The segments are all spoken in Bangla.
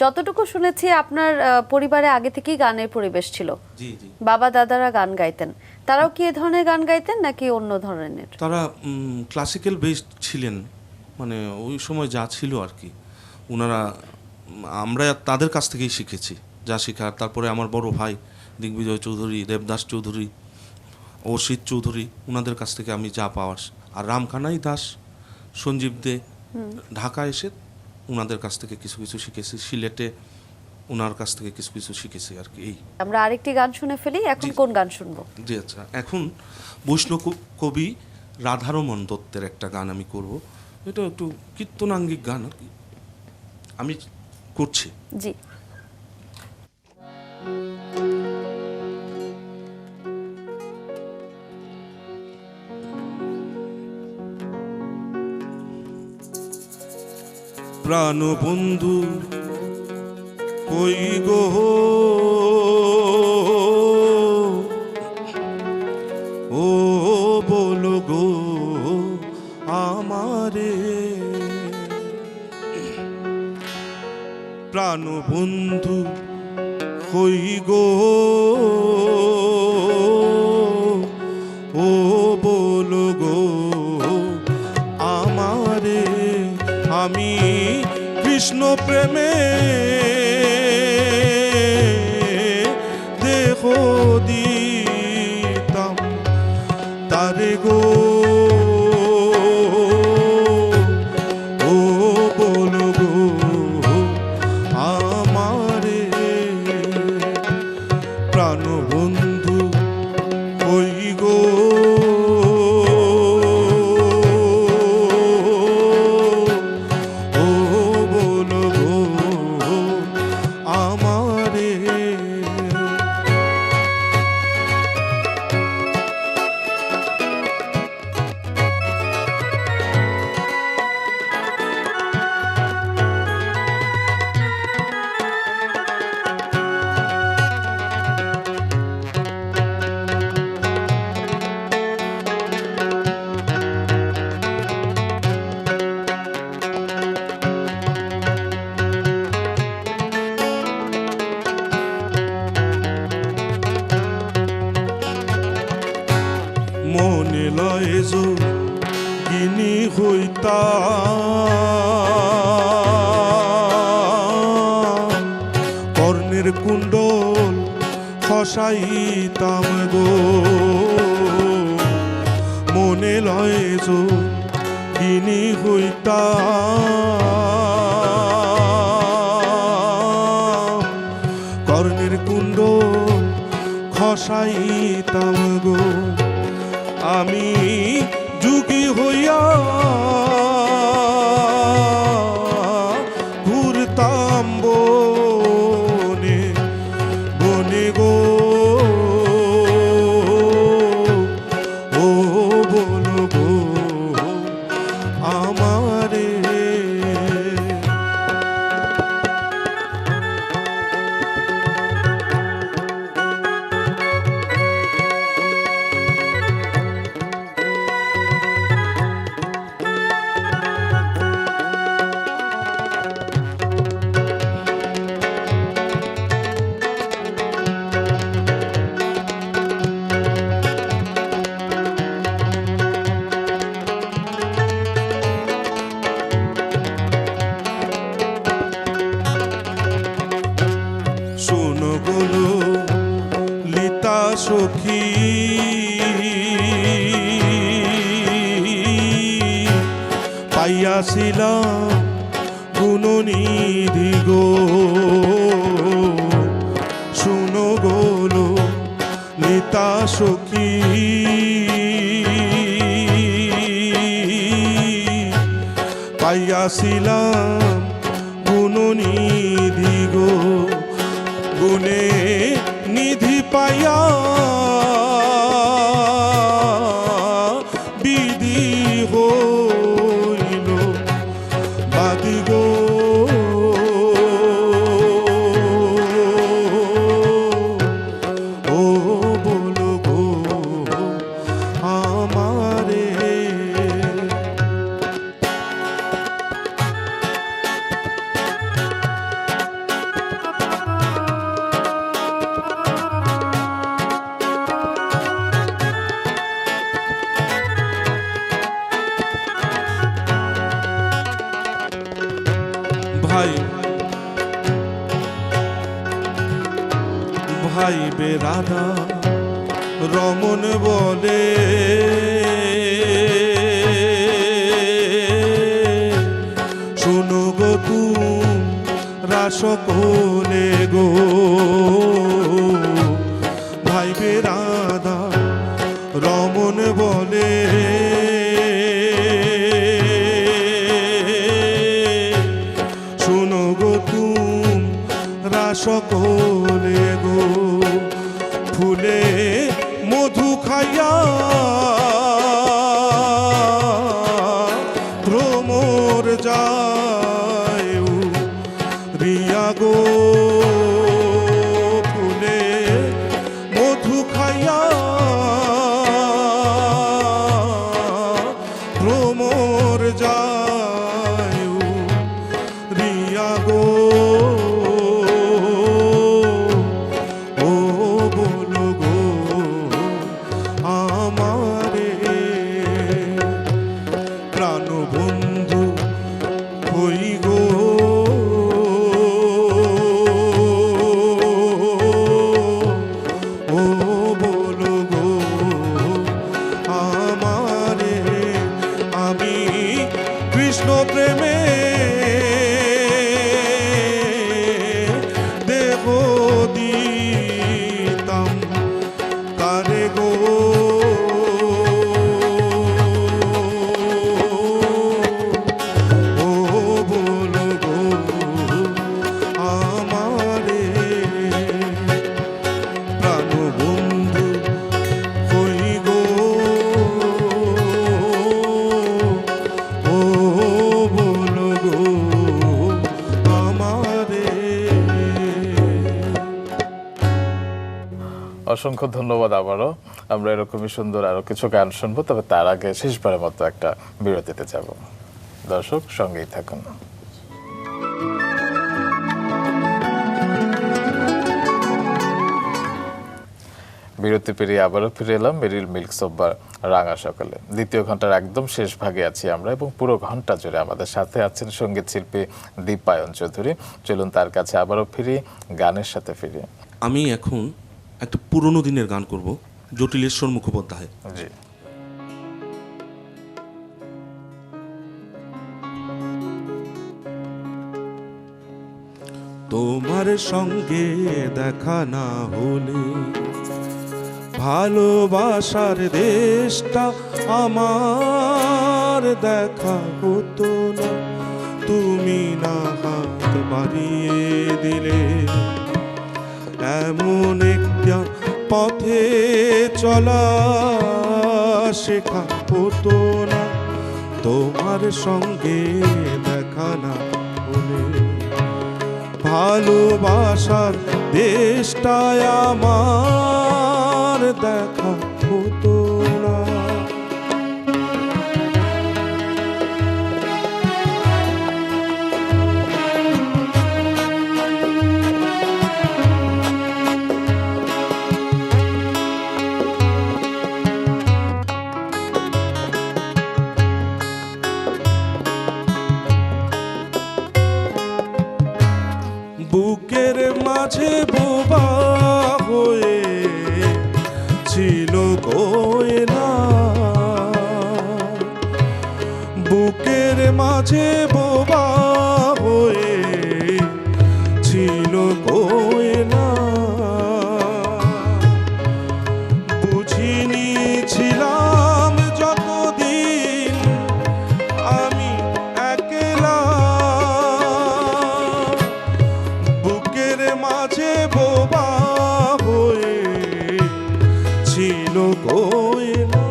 যতটুকু শুনেছি আপনার পরিবারে আগে থেকেই গানের পরিবেশ ছিল। জি জি। বাবা দাদারা গান গাইতেন, তারাও কি এই ধরনের গান গাইতেন নাকি অন্য ধরনের? তারা ক্লাসিক্যাল বেসড ছিলেন, মানে ওই সময় যা ছিল আর কি ওনারা, আমরা তাদের কাছ থেকেই শিখেছি যা শেখার। তারপরে আমার বড় ভাই দিগ্বিজয় চৌধুরী, দেবদাস চৌধুরী, অসিত চৌধুরী, ওনাদের কাছ থেকে আমি যা পাওয়ার, আর রামখানাই দাস, সঞ্জীব দে, ঢাকা এসে ওনাদের কাছ থেকে কিছু কিছু শিখেছি, সিলেটে ওনার কাছ থেকে কিছু কিছু শিখেছি আর কি। এই আমরা আরেকটি গান শুনে ফেলি। এখন কোন গান শুনবো? জি আচ্ছা, এখন বৈষ্ণব কবি রাধারমণ দত্তের একটা গান আমি করব। এটা একটু কীর্তনাঙ্গিক গান আর কি, আমি করছি। জি। প্রাণবন্ধু কই গো, ও বলো গো আমারে, প্রাণবন্ধু কই গো, ও বলো গো আমারে, আমি কৃষ্ণ প্রেমে দেহ দিতাম তারে গো, ও বলো গো আমারে, প্রাণবন্ধু কই গো, মনে লয় যো গিনি হইতা, কর্ণের কুণ্ডল খসাইতাম গো, মনে লয় যো গিনি হইতা, কর্ণের কুণ্ডল খসাইতাম গো, আমি যুগী হইয়া ঘুরতাম বনে বনে গো, ও বলো গো আমারে, শোনো গোলো লিতা সখী, পাইয়াছিলাম গুণনিধি গো, শোনো গোলো লিতা সখী, পাইয়াছিলাম গুণনিধি গো, গুণে নিধি পাইয়া বিধি হইল বাদি গো, ও বলো গো আমারে, ভাই বেরাদা রমন বলে শোনো গো তোমরা সকলে গো ভাই বেরাদা রমন বলে শোনো গো তোমরা সকলে গো ফুলে মধু খাইয়া ভ্রমর যায় রিয়া গো ফুলে মধু খাইয়া ভ্রমর যায় রিয়া গো ও বলো গো আমারে প্রাণ বন্ধু হই গো ও বলো গো আমারে আমি কৃষ্ণ প্রেমে দেব দিতাম কারে গো ও বলো গো আমারে প্রাণ বন্ধু হই গো ও বলো গো আমারে। অসংখ্য ধন্যবাদ। আবারও আমরা এরকমই সুন্দর আরো কিছু গান শুনবো, তবে তার আগে শেষবারের মতো একটা বিরতিতে যাব। দর্শক সঙ্গেই থাকুন। বিরতি পেরিয়ে আবারও ফিরে এলাম মেরিল মিল্ক সোব্বার রাঙা সকালে। দ্বিতীয় ঘন্টার একদম শেষ ভাগে আছি আমরা, এবং পুরো ঘন্টা জুড়ে আমাদের সাথে আছেন সঙ্গীত শিল্পী দীপায়ন চৌধুরী। চলুন তার কাছে আবারও ফিরি, গানের সাথে ফিরি। আমি এখন একটা পুরনো দিনের গান করব, জটিলেশ্বর মুখোপাধ্যায়। জি। তোমার সঙ্গে দেখা না হলে ভালোবাসার দেশটা আমার দেখা হতো না। তুমি না হাত বাড়িয়ে দিলে এমন একটা পথে চলা শেখা হতো না। তোমার সঙ্গে দেখা না হলে ভালোবাসার দেশটায় আমার দেখা হতো না। বুকের মাঝে বোবা হয়ে ছিল কোয়েলা, বুকের মাঝে বোবা হয়ে ছিল কোয়েলা। বুঝিনি ছিলাম যতদিন আমি একলা, বুকের মাঝে বোবা হয়ে ছিল কোয়েলা।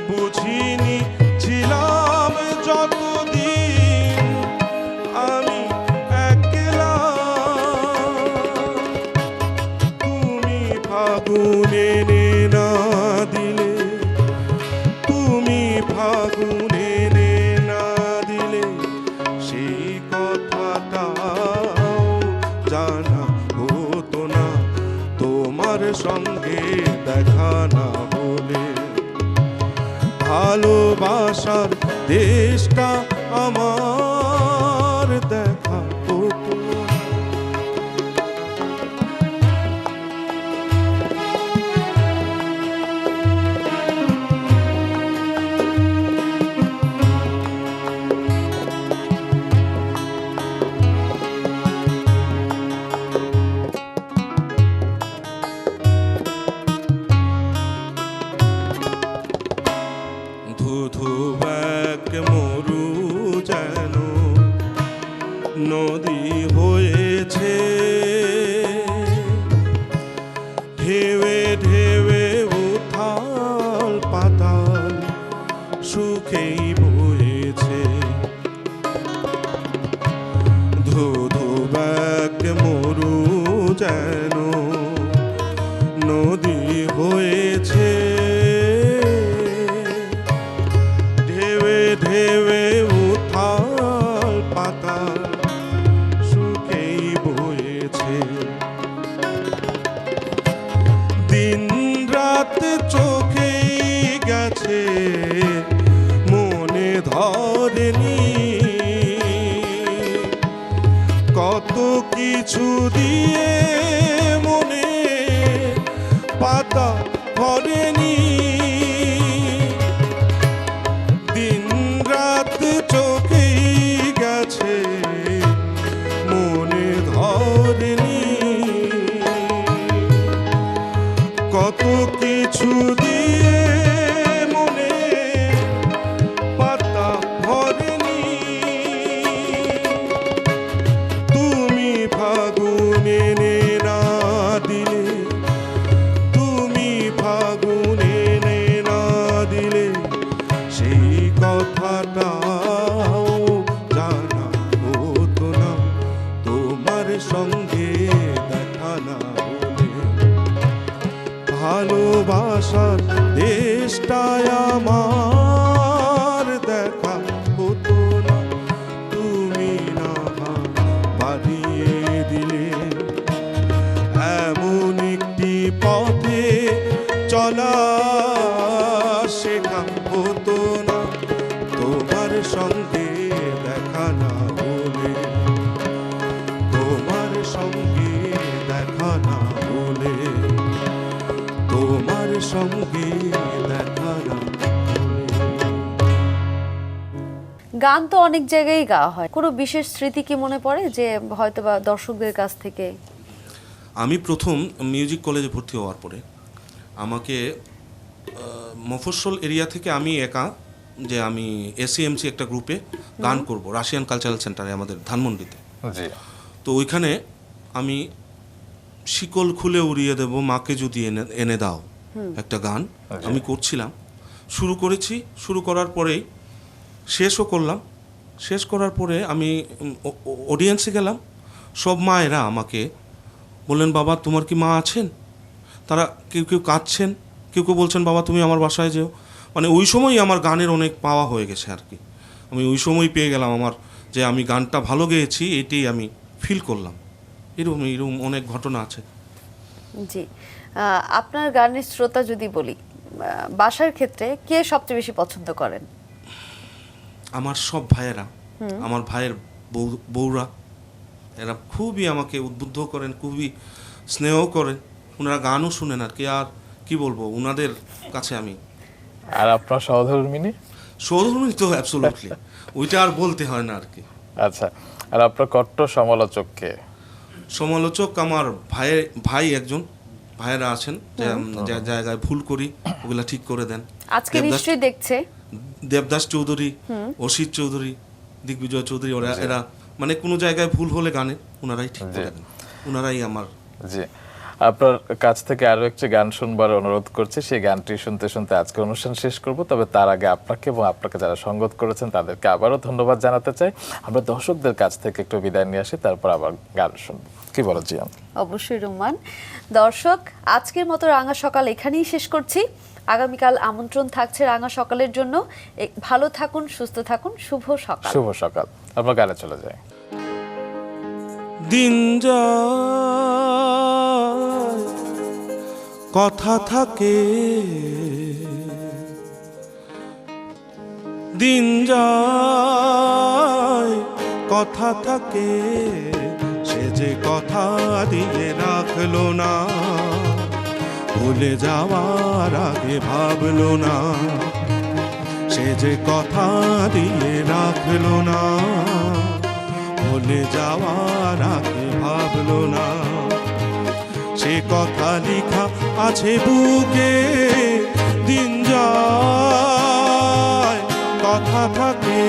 বুঝিনি ছিলাম যতদিন আমি একলা। তুমি ফাগুনে না দিলে, তুমি ফাগুনে না দিলে সেই কথাটাও জানা হতো না। তোমার সঙ্গে দেখা না হলে ভালোবাসার দেশটা আমার দেখা হতো না। নদী হয়েছে ঢেউে ঢেউে উথাল পাতাল সুখেই বয়েছে ধু ধু ব্যাগ মরু যেন নদী হয়েছে ঢেউে ঢেউে উথাল পাতাল সুখেই বয়েছে দিন রাত চোখেই গেছে মনে ধরেনি কত কিছু দিয়ে মনে পাতা ভরেনি দিন রাত চোখেই গেছে মনে ধরেনি কত কিছু দিয়ে মনে পাতা ভরেনি তুমি ফাগুনে এনে না দিলে তুমি ফাগুনে এনে না দিলে সেই কথাটাও জানা হতো না তোমার সঙ্গে দেখা না হলে ভালোবাসার দেশটায় আমার দেখা হতো না তুমি না বাড়িয়ে দিলে এমন একটি পথে চলা শেখা হতো না তোমার সঙ্গে দেখা না হলে তোমার সঙ্গে দেখা না হলে তোমার সঙ্গে দেখা না হলে। গান তো অনেক জায়গায় গাওয়া হয়, কোনো বিশেষ স্মৃতি কি মনে পড়ে যে হয়তোবা দর্শকদের কাছ থেকে? আমি প্রথম মিউজিক কলেজে ভর্তি হওয়ার পরে আমাকে মফস্বল এরিয়া থেকে আমি একা যে আমি এসিএমসি একটা গ্রুপে গান করব রাশিয়ান কালচারাল সেন্টারে আমাদের ধানমন্ডিতে। জি, তো ওইখানে আমি শিকল খুলে উড়িয়ে দেব মাকে যদি এনে দাও একটা গান আমি করছিলাম, শুরু করেছি। শুরু করার পরেই শেষও করলাম। শেষ করার পরে আমি অডিয়েন্সে গেলাম, সব মায়েরা আমাকে বললেন, বাবা তোমার কি মা আছেন? তারা কেউ কেউ কাঁদছেন, কেউ কেউ বলছেন বাবা তুমি আমার বাসায় যেও। মানে ওই সময়ই আমার গানের অনেক পাওয়া হয়ে গেছে আর কি। আমি ওই সময় পেয়ে গেলাম আমার যে আমি গানটা ভালো গেয়েছি, এটাই আমি ফিল করলাম। এরকম অনেক ঘটনা আছে। জি, আপনার গানের শ্রোতা যদি বলি, বাসার ক্ষেত্রে কে সবচেয়ে বেশি পছন্দ করেন? আমার সব ভাইয়েরা, আমার ভাইয়ের বউরা, এরা খুবই আমাকে উদ্বুদ্ধ করেন, খুবই স্নেহ করেন। ওনারা গানও শুনেন আর কি। আর কি বলবো ওনাদের কাছে আমি। আর আপনার সহধর্মিনী? সহধর্মিনী তো অ্যাবসলিউটলি, ওইটা আর বলতে হয় না আর কি। আচ্ছা, আর আপনার কট্টর সমালোচক কে? সমালোচক আমার ভাই একজন, ভাইয়েরা আছেন যে জায়গায় ভুল করি ওগুলা ঠিক করে দেন। আজকে নিশ্চয়ই দেখছে দেবদাস চৌধুরী, অসিত চৌধুরী, দিগ্বিজয় চৌধুরী, এরা মানে কোনো জায়গায় ভুল হলে গানে ওনারাই ঠিক করে দেন। ওনারাই আমার। জি, আপনার কাছ থেকে আরো একটি গান শুনবার অনুরোধ করছি। সেই গানটি শুনতে শুনতে আজকে অনুষ্ঠান শেষ করব। তবে তার আগে আপনাকে এবং আপনাকে যারা সঙ্গত করেছেন তাদেরকে আবারও ধন্যবাদ জানাতে চাই। আমরা দর্শকদের কাছ থেকে একটু বিদায় নিয়ে আসি, তারপর আবার গান শুনবো। কি বলো জিয়ান? অবশ্যই রুমান। দর্শক, আজকের মতো রাঙা সকাল এখানেই শেষ করছি। আগামীকাল আমন্ত্রণ থাকছে রাঙা সকালের জন্য। ভালো থাকুন, সুস্থ থাকুন। শুভ সকাল। শুভ সকাল। আপনার গানে চলে যায়। দিন যায় কথা থাকে, দিন যায় কথা থাকে, সে যে কথা দিয়ে রাখলো না, ভুলে যাওয়ার আগে ভাবলো না। সে যে কথা দিয়ে রাখলো না, ভুলে যাওয়ার আগে ভাবলো না। সে কথা লেখা আছে বুকে, দিন যায় কথা থাকে,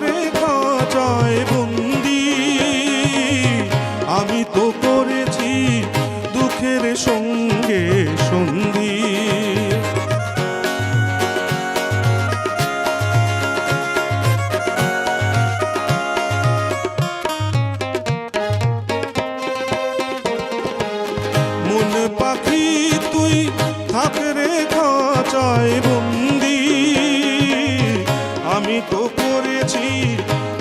রে খাঁচায় বন্দি, আমি তো করেছি দুঃখের সঙ্গে সন্ধি। মন পাখি তুই থাক রে খাঁচায় বন্দি, আমি তো করেছি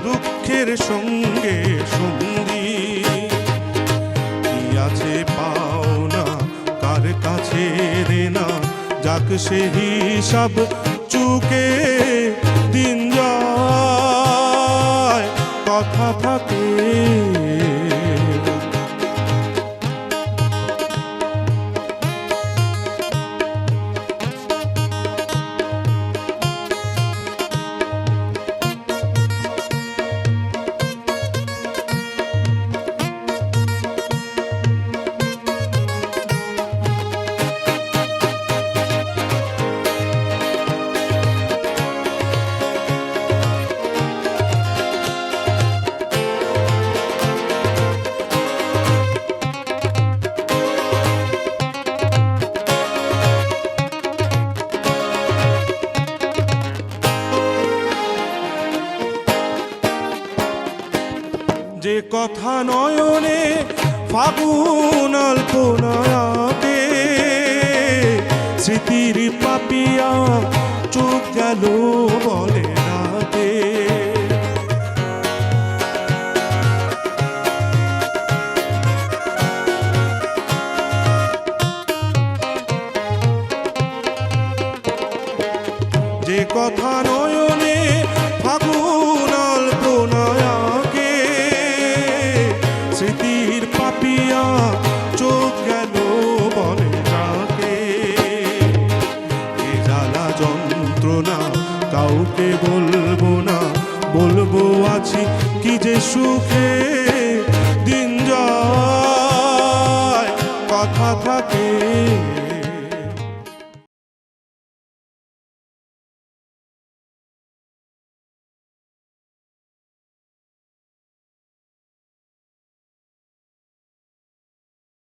দুঃখের সঙ্গে সন্ধি। কি আছে পাওনা কার কাছে রে না, যাক সে হিসাব চুকে দিন যায় কথা থাকে। যে কথা নয়নে ফাগুন আলপনাতে, স্মৃতির পাপিয়া চোখ গেল বলে রাতে। যে কথা নয়নে ফাগুন আলপনাকে, স্মৃতির পাপিয়া চোখ গেল বলে রাতে। এ জ্বালা যন্ত্রণা কাউকে বলবো না, বলবো আছি কি যে সুখে দিন যায় কথা থাকে।